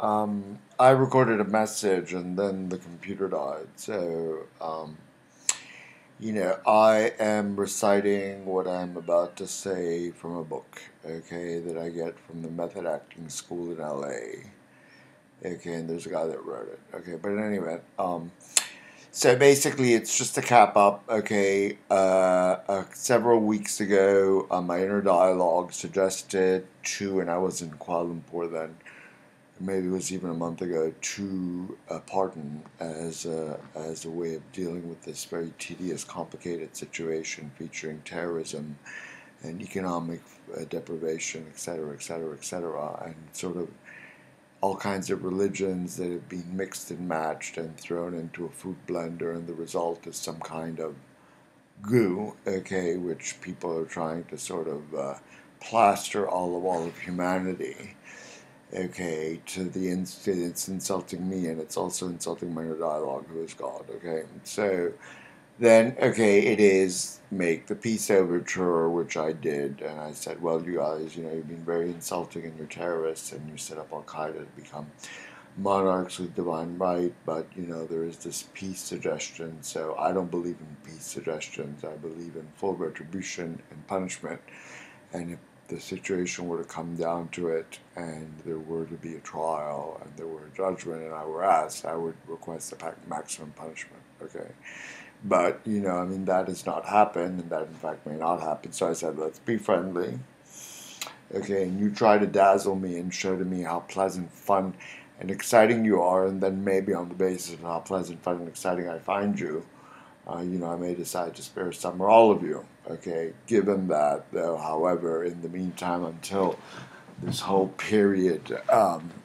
I recorded a message and then the computer died. I am reciting what I'm about to say from a book, okay, that I get from the Method Acting School in LA. Okay, and there's a guy that wrote it. Okay, but anyway, so basically it's just a cap up, okay. Several weeks ago, my inner dialogue suggested to, and I was in Kuala Lumpur then, maybe it was even a month ago, to pardon as a way of dealing with this very tedious, complicated situation featuring terrorism and economic deprivation, etc., etc., etc., and sort of all kinds of religions that have been mixed and matched and thrown into a food blender, and the result is some kind of goo, okay, which people are trying to sort of plaster all of humanity, okay, to the instant it's insulting me and it's also insulting my inner dialogue, who is God, okay? So then, okay, it is make the peace overture, which I did, and I said, well, you guys, you've been very insulting and you're terrorists and you set up Al Qaeda to become monarchs with divine right, but, there is this peace suggestion, so I don't believe in peace suggestions. I believe in full retribution and punishment, and if the situation were to come down to it and there were to be a trial and there were a judgment and I were asked, I would request the maximum punishment, okay? But, that has not happened, and that in fact may not happen. So I said, let's be friendly, okay? And you try to dazzle me and show to me how pleasant, fun, and exciting you are, and then maybe on the basis of how pleasant, fun, and exciting I find you, I may decide to spare some or all of you. Okay, given that, though, however, in the meantime, until this whole period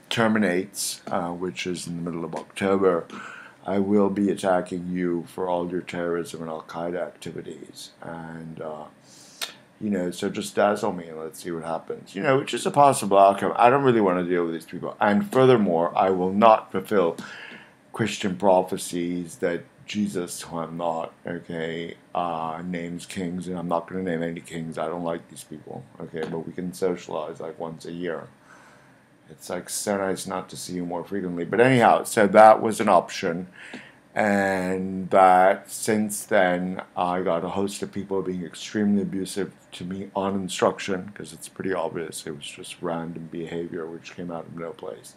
terminates, which is in the middle of October, I will be attacking you for all your terrorism and Al Qaeda activities. And, so just dazzle me and let's see what happens. Which is a possible outcome. I don't really want to deal with these people. And furthermore, I will not fulfill Christian prophecies that Jesus, who I'm not, okay, names kings, and I'm not going to name any kings. I don't like these people, okay, but we can socialize like once a year. It's like so nice not to see you more frequently. But anyhow, so that was an option. And that since then, I got a host of people being extremely abusive to me on instruction, because it's pretty obvious it was just random behavior which came out of no place.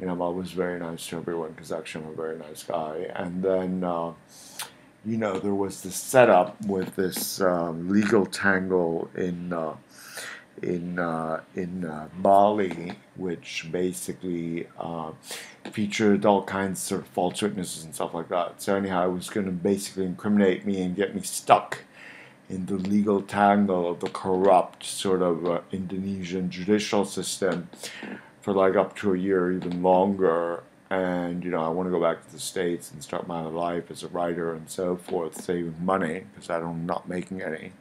I'm always very nice to everyone because actually I'm a very nice guy. And then, there was this setup with this legal tangle in Bali, which basically featured all kinds of false witnesses and stuff like that. So anyhow, it was going to basically incriminate me and get me stuck in the legal tangle of the corrupt sort of Indonesian judicial system for like up to a year, even longer. And, I want to go back to the States and start my life as a writer and so forth, saving money, because I'm not making any.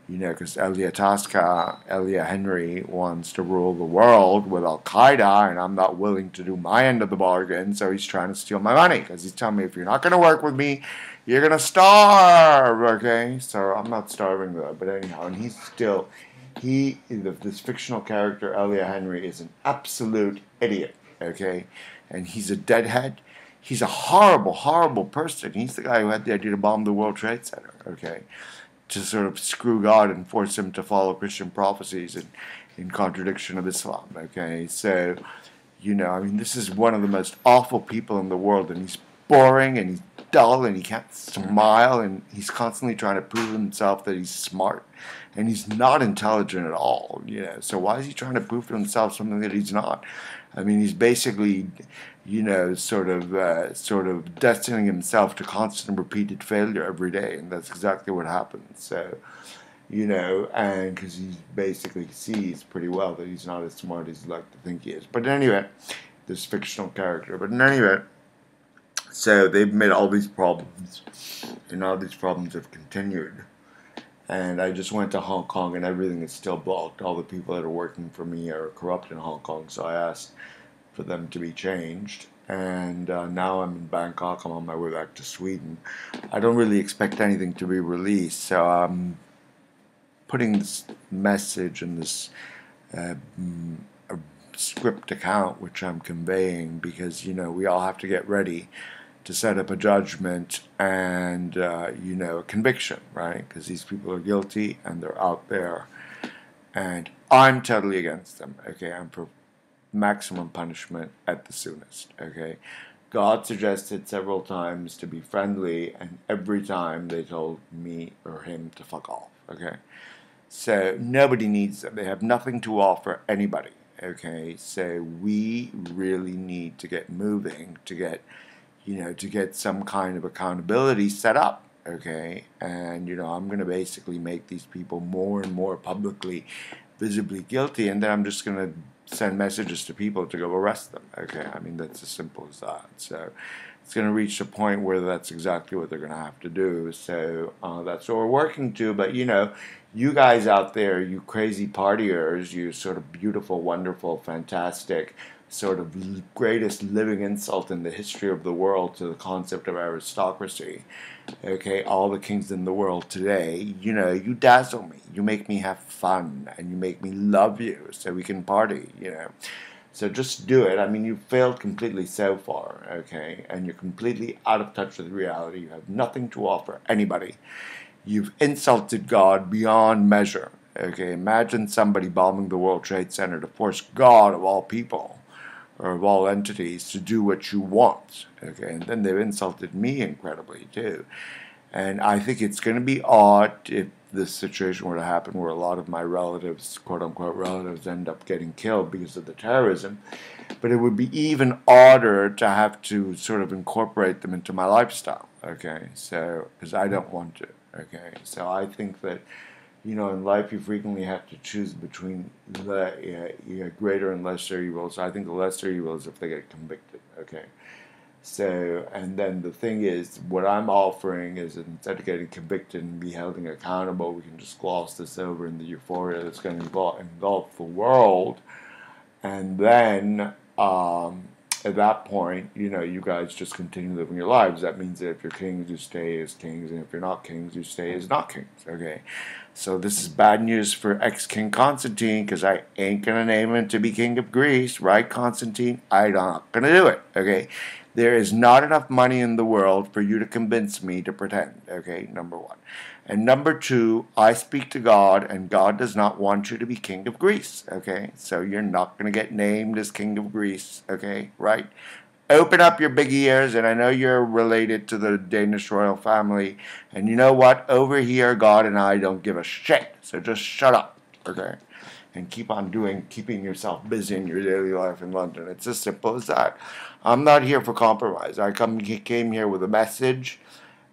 Because Elia Henry wants to rule the world with Al Qaeda, and I'm not willing to do my end of the bargain, so he's trying to steal my money, because he's telling me if you're not going to work with me, you're going to starve, okay? So I'm not starving, though, but anyhow, and this fictional character, Elia Henry, is an absolute idiot, okay? And he's a deadhead. He's a horrible, horrible person. He's the guy who had the idea to bomb the World Trade Center, okay? To sort of screw God and force him to follow Christian prophecies in contradiction of Islam. Okay, so this is one of the most awful people in the world, and he's boring and he's dull and he can't smile and he's constantly trying to prove himself that he's smart, and he's not intelligent at all. So why is he trying to prove to himself something that he's not? He's basically, sort of destining himself to constant repeated failure every day, and that's exactly what happens. So, and because he basically sees pretty well that he's not as smart as he'd like to think he is. But anyway, this fictional character. But in any event, so they've made all these problems, and all these problems have continued. And I just went to Hong Kong, and everything is still blocked. All the people that are working for me are corrupt in Hong Kong, so I asked for them to be changed. And now I'm in Bangkok. I'm on my way back to Sweden. I don't really expect anything to be released, so I'm putting this message and this uh, script account which I'm conveying, because, we all have to get ready to set up a judgment and, a conviction, right? Because these people are guilty and they're out there. And I'm totally against them, okay? I'm for maximum punishment at the soonest, okay? God suggested several times to be friendly, and every time they told me or him to fuck off, okay? So nobody needs them. They have nothing to offer anybody, okay? So we really need to get moving to get, to get some kind of accountability set up, okay? And, I'm going to basically make these people more and more publicly, visibly guilty, and then I'm just going to send messages to people to go arrest them, okay? I mean, that's as simple as that. So it's going to reach a point where that's exactly what they're going to have to do. So that's what we're working to. But, you guys out there, you crazy partiers, you sort of beautiful, wonderful, fantastic, sort of greatest living insult in the history of the world to the concept of aristocracy, okay, all the kings in the world today, you dazzle me, you make me have fun, and you make me love you so we can party, So just do it. I mean, you've failed completely so far, okay, and you're completely out of touch with reality. You have nothing to offer anybody. You've insulted God beyond measure, okay? Imagine somebody bombing the World Trade Center to force God, of all people, or of all entities, to do what you want, okay? And then they've insulted me incredibly, too. And I think it's going to be odd if this situation were to happen where a lot of my relatives, quote-unquote relatives, end up getting killed because of the terrorism. But it would be even odder to have to sort of incorporate them into my lifestyle, okay? So, because I don't want to, okay? So I think that, in life you frequently have to choose between greater and lesser evils. I think the lesser evil is if they get convicted, okay? So, and then the thing is, what I'm offering is that instead of getting convicted and be held accountable, we can just gloss this over in the euphoria that's going to engulf the world. And then, at that point, you guys just continue living your lives. That means that if you're kings, you stay as kings, and if you're not kings, you stay as not kings, okay? So this is bad news for ex-King Constantine, because I ain't going to name him to be king of Greece, right, Constantine? I'm not going to do it, okay? There is not enough money in the world for you to convince me to pretend, okay, number one. And number two, I speak to God, and God does not want you to be king of Greece, okay? So you're not going to get named as king of Greece, okay, right? Open up your big ears, and I know you're related to the Danish royal family, and you know what? Over here, God and I don't give a shit, so just shut up, okay? And keep on keeping yourself busy in your daily life in London. It's as simple as that. I'm not here for compromise. I came here with a message,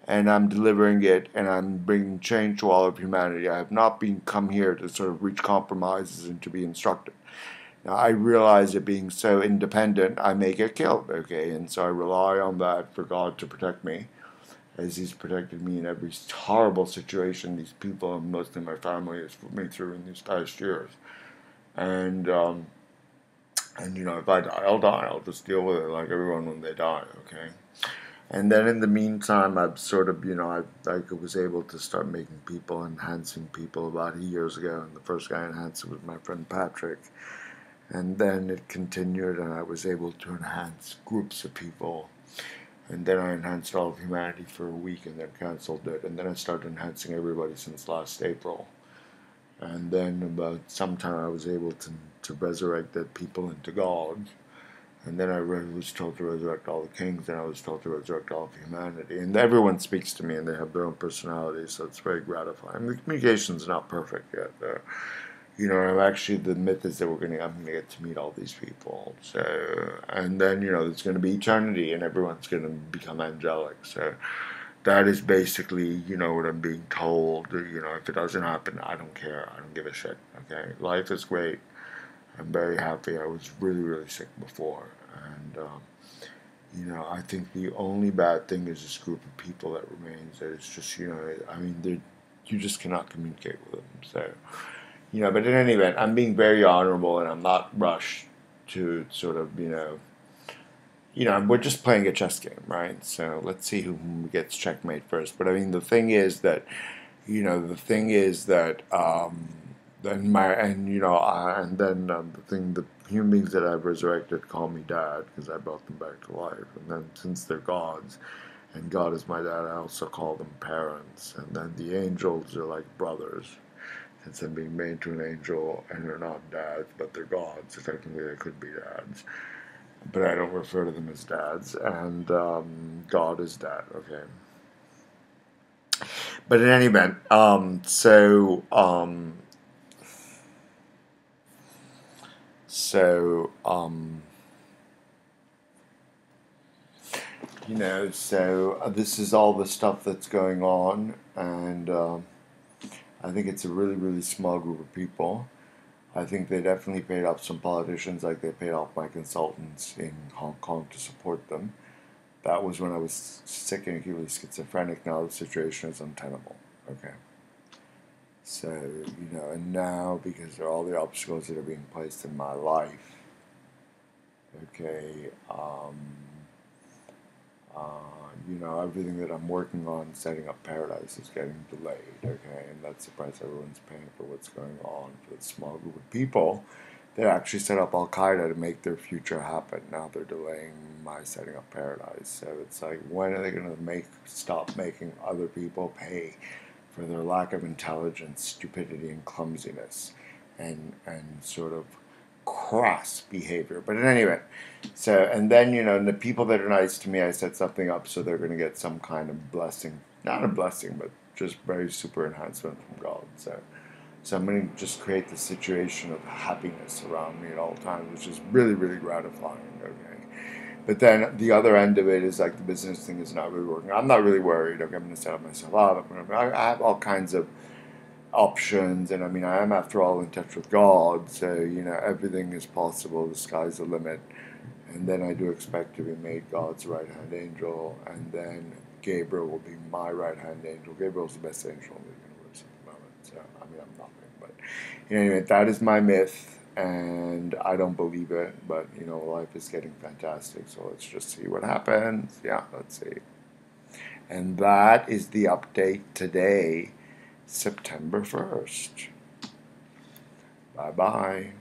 and I'm delivering it, and I'm bringing change to all of humanity. I have not come here to sort of reach compromises and to be instructed. Now, I realize that being so independent, I may get killed, okay? And so I rely on that for God to protect me, as He's protected me in every horrible situation these people and mostly my family has put me through in these past years. And if I die, I'll die. I'll just deal with it like everyone when they die, okay? And then in the meantime, I've sort of, I was able to start making people, enhancing people about years ago. And the first guy I enhanced was my friend Patrick. And then it continued, and I was able to enhance groups of people. And then I enhanced all of humanity for a week and then canceled it. And then I started enhancing everybody since last April. And then about sometime I was able to resurrect dead people into God. And then I was told to resurrect all the kings, and I was told to resurrect all of humanity. And everyone speaks to me, and they have their own personalities, so it's very gratifying. The communication's not perfect yet, though. I'm actually, the myth is that I'm going to get to meet all these people. So, and then, there's going to be eternity, and everyone's going to become angelic. So that is basically, what I'm being told. If it doesn't happen, I don't care. I don't give a shit, okay? Life is great. I'm very happy. I was really, really sick before. And, I think the only bad thing is this group of people that remains. That it's just, you just cannot communicate with them. So, but in any event, I'm being very honorable, and I'm not rushed to sort of, we're just playing a chess game, right? So let's see who gets checkmate first. But I mean, the thing is that, then human beings that I've resurrected call me dad because I brought them back to life. And then since they're gods, and God is my dad, I also call them parents. And then the angels are like brothers. Since I'm being made to an angel and they're not dads, but they're gods, so technically they could be dads. But I don't refer to them as dads. And God is dad, okay? But in any event, this is all the stuff that's going on, and I think it's a really, really small group of people. I think they definitely paid off some politicians, like they paid off my consultants in Hong Kong to support them. That was when I was sick and acutely schizophrenic. Now the situation is untenable. Okay. So, and now because of all the obstacles that are being placed in my life, okay, everything that I'm working on setting up paradise is getting delayed, okay, and that's the price everyone's paying for what's going on for the small group of people that actually set up Al-Qaeda to make their future happen. Now they're delaying my setting up paradise. So it's like, when are they going to stop making other people pay for their lack of intelligence, stupidity, and clumsiness, and sort of crass behavior? But in any event, and then, the people that are nice to me, I set something up so they're going to get some kind of blessing. Not a blessing, but just very super enhancement from God. So I'm going to just create the situation of happiness around me at all times, which is really, really gratifying, okay? But then the other end of it is like the business thing is not really working. I'm not really worried. Okay, I'm going to set myself up. I have all kinds of options, and I am, after all, in touch with God, so, everything is possible. The sky's the limit. And then I do expect to be made God's right-hand angel, and then Gabriel will be my right-hand angel. Gabriel's the best angel in the universe at the moment, so, I'm nothing. But anyway, that is my myth, and I don't believe it, but, life is getting fantastic, so let's just see what happens. Yeah, let's see. And that is the update today, September 1st. Bye-bye.